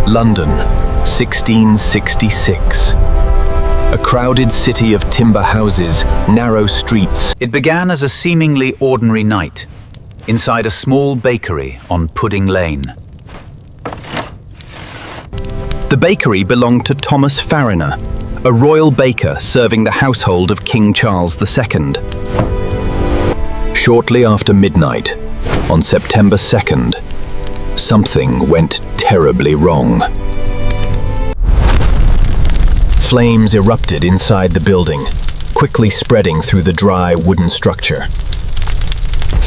London, 1666. A crowded city of timber houses, narrow streets. It began as a seemingly ordinary night, inside a small bakery on Pudding Lane. The bakery belonged to Thomas Farriner, a royal baker serving the household of King Charles II. Shortly after midnight, on September 2nd, something went terribly wrong. Flames erupted inside the building, quickly spreading through the dry wooden structure.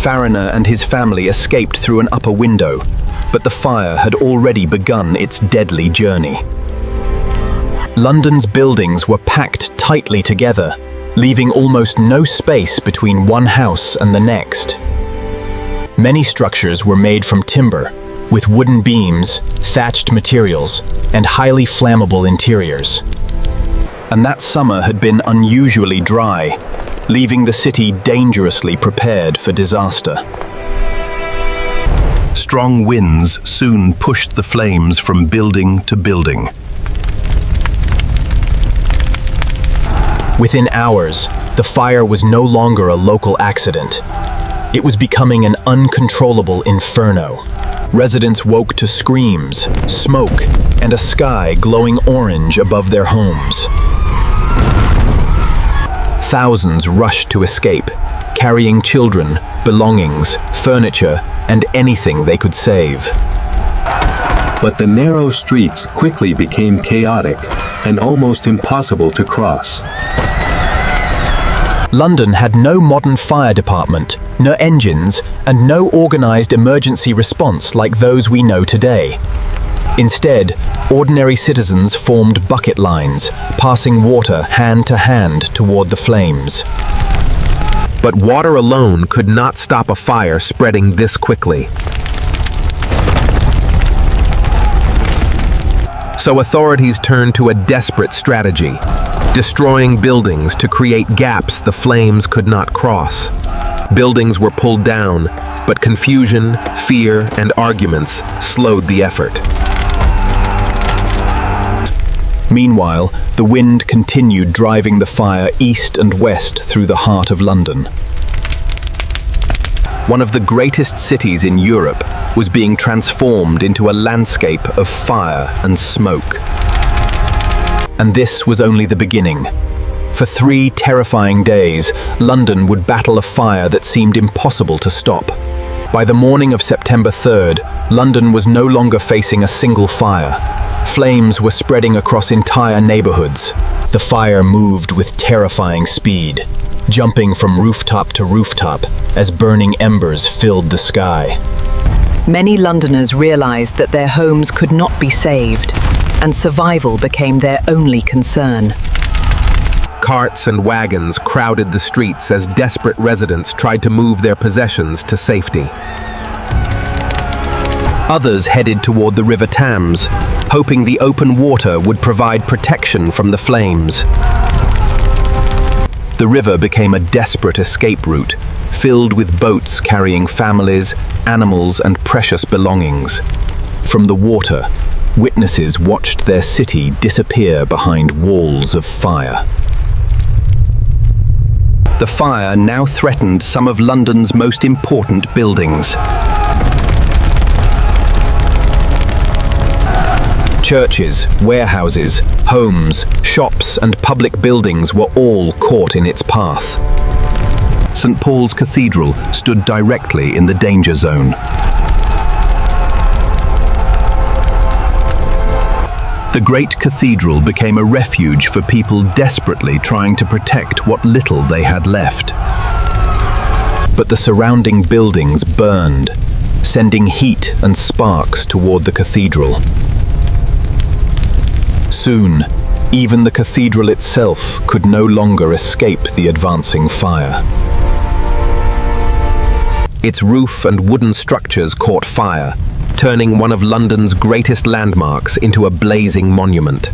Farriner and his family escaped through an upper window, but the fire had already begun its deadly journey. London's buildings were packed tightly together, leaving almost no space between one house and the next. Many structures were made from timber, with wooden beams, thatched materials, and highly flammable interiors. And that summer had been unusually dry, leaving the city dangerously prepared for disaster. Strong winds soon pushed the flames from building to building. Within hours, the fire was no longer a local accident. It was becoming an uncontrollable inferno. Residents woke to screams, smoke, and a sky glowing orange above their homes. Thousands rushed to escape, carrying children, belongings, furniture, and anything they could save. But the narrow streets quickly became chaotic and almost impossible to cross. London had no modern fire department, no engines, and no organized emergency response like those we know today. Instead, ordinary citizens formed bucket lines, passing water hand to hand toward the flames. But water alone could not stop a fire spreading this quickly. So authorities turned to a desperate strategy, destroying buildings to create gaps the flames could not cross. Buildings were pulled down, but confusion, fear, and arguments slowed the effort. Meanwhile, the wind continued driving the fire east and west through the heart of London. One of the greatest cities in Europe was being transformed into a landscape of fire and smoke. And this was only the beginning. For 3 terrifying days, London would battle a fire that seemed impossible to stop. By the morning of September 3rd, London was no longer facing a single fire. Flames were spreading across entire neighborhoods. The fire moved with terrifying speed, jumping from rooftop to rooftop as burning embers filled the sky. Many Londoners realized that their homes could not be saved, and survival became their only concern. Carts and wagons crowded the streets as desperate residents tried to move their possessions to safety. Others headed toward the River Thames, hoping the open water would provide protection from the flames. The river became a desperate escape route, filled with boats carrying families, animals, and precious belongings. From the water, witnesses watched their city disappear behind walls of fire. The fire now threatened some of London's most important buildings. Churches, warehouses, homes, shops, and public buildings were all caught in its path. St. Paul's Cathedral stood directly in the danger zone. The great cathedral became a refuge for people desperately trying to protect what little they had left. But the surrounding buildings burned, sending heat and sparks toward the cathedral. Soon, even the cathedral itself could no longer escape the advancing fire. Its roof and wooden structures caught fire, turning one of London's greatest landmarks into a blazing monument.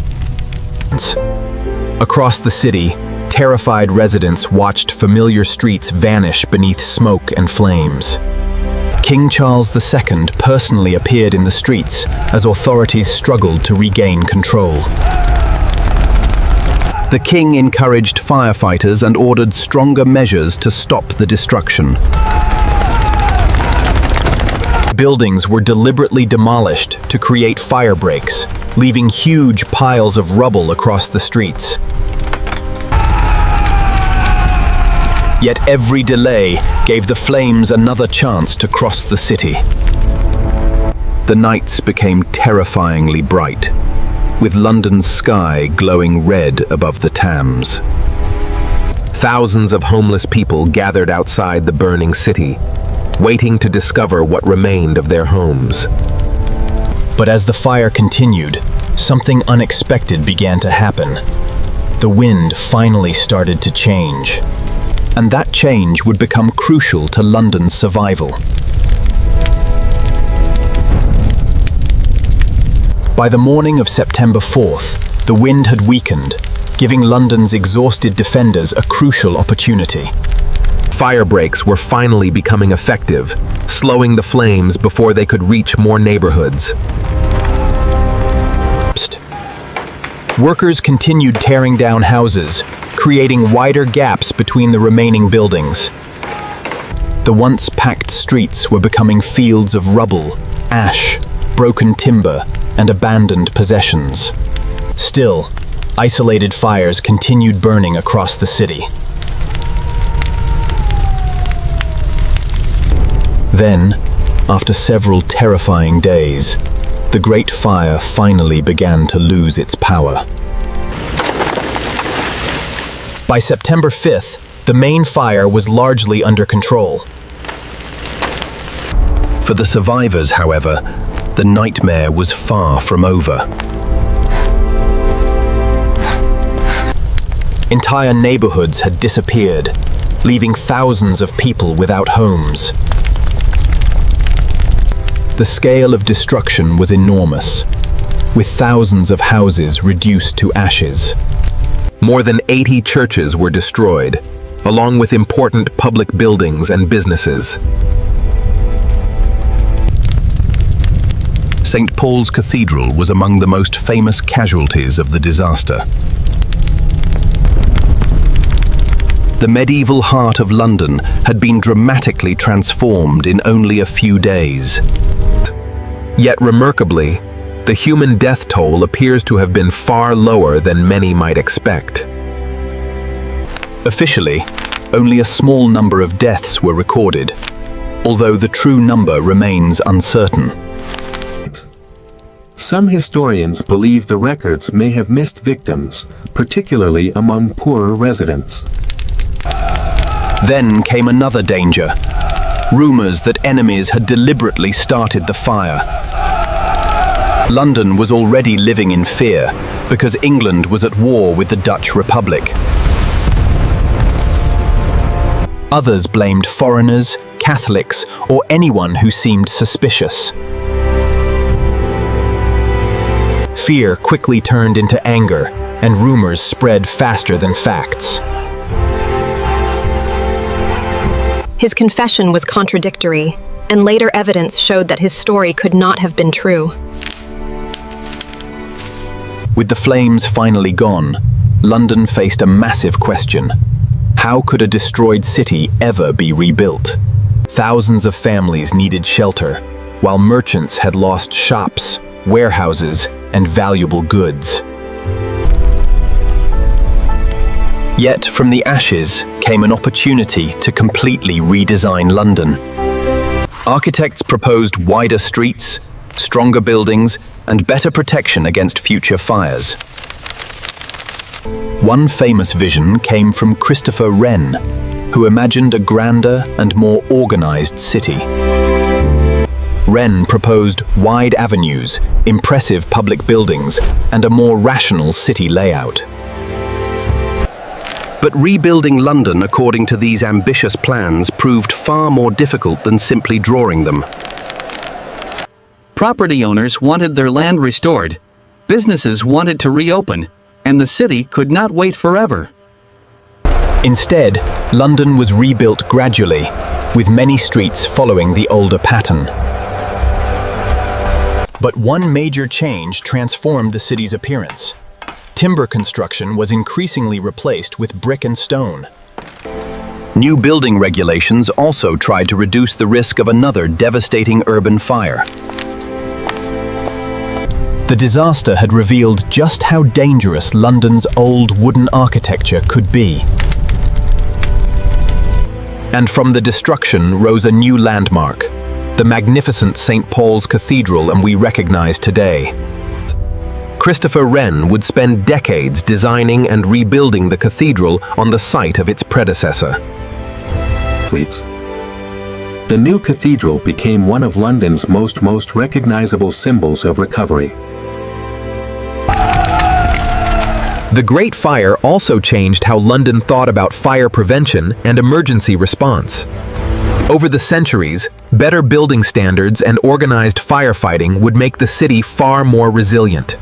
Across the city, terrified residents watched familiar streets vanish beneath smoke and flames. King Charles II personally appeared in the streets as authorities struggled to regain control. The king encouraged firefighters and ordered stronger measures to stop the destruction. Buildings were deliberately demolished to create fire breaks, leaving huge piles of rubble across the streets. Yet every delay gave the flames another chance to cross the city. The nights became terrifyingly bright, with London's sky glowing red above the Thames. Thousands of homeless people gathered outside the burning city, waiting to discover what remained of their homes. But as the fire continued, something unexpected began to happen. The wind finally started to change. And that change would become crucial to London's survival. By the morning of September 4th, the wind had weakened, giving London's exhausted defenders a crucial opportunity. Fire breaks were finally becoming effective, slowing the flames before they could reach more neighborhoods. Workers continued tearing down houses, creating wider gaps between the remaining buildings. The once packed streets were becoming fields of rubble, ash, broken timber, and abandoned possessions. Still, isolated fires continued burning across the city. Then, after several terrifying days, the Great Fire finally began to lose its power. By September 5th, the main fire was largely under control. For the survivors, however, the nightmare was far from over. Entire neighborhoods had disappeared, leaving thousands of people without homes. The scale of destruction was enormous, with thousands of houses reduced to ashes. More than 80 churches were destroyed, along with important public buildings and businesses. St. Paul's Cathedral was among the most famous casualties of the disaster. The medieval heart of London had been dramatically transformed in only a few days. Yet remarkably, the human death toll appears to have been far lower than many might expect. Officially, only a small number of deaths were recorded, although the true number remains uncertain. Some historians believe the records may have missed victims, particularly among poorer residents. Then came another danger. Rumors that enemies had deliberately started the fire. London was already living in fear because England was at war with the Dutch Republic. Others blamed foreigners, Catholics, or anyone who seemed suspicious. Fear quickly turned into anger, and rumors spread faster than facts. His confession was contradictory, and later evidence showed that his story could not have been true. With the flames finally gone, London faced a massive question. How could a destroyed city ever be rebuilt? Thousands of families needed shelter, while merchants had lost shops, warehouses, and valuable goods. Yet from the ashes came an opportunity to completely redesign London. Architects proposed wider streets, stronger buildings, and better protection against future fires. One famous vision came from Christopher Wren, who imagined a grander and more organized city. Wren proposed wide avenues, impressive public buildings, and a more rational city layout. But rebuilding London according to these ambitious plans proved far more difficult than simply drawing them. Property owners wanted their land restored, businesses wanted to reopen, and the city could not wait forever. Instead, London was rebuilt gradually, with many streets following the older pattern. But one major change transformed the city's appearance. Timber construction was increasingly replaced with brick and stone. New building regulations also tried to reduce the risk of another devastating urban fire. The disaster had revealed just how dangerous London's old wooden architecture could be. And from the destruction rose a new landmark, the magnificent St. Paul's Cathedral we recognize today. Christopher Wren would spend decades designing and rebuilding the cathedral on the site of its predecessor. The new cathedral became one of London's most recognizable symbols of recovery. The Great Fire also changed how London thought about fire prevention and emergency response. Over the centuries, better building standards and organized firefighting would make the city far more resilient.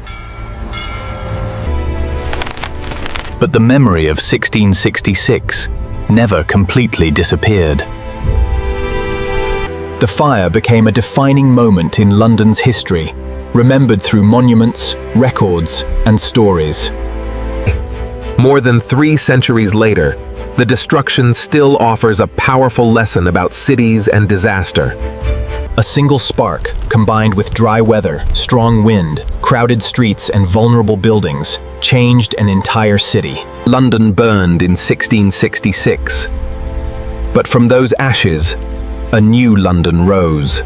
But the memory of 1666 never completely disappeared. The fire became a defining moment in London's history, remembered through monuments, records, and stories. More than 3 centuries later, the destruction still offers a powerful lesson about cities and disaster. A single spark, combined with dry weather, strong wind, crowded streets, and vulnerable buildings, changed an entire city. London burned in 1666. But from those ashes, a new London rose.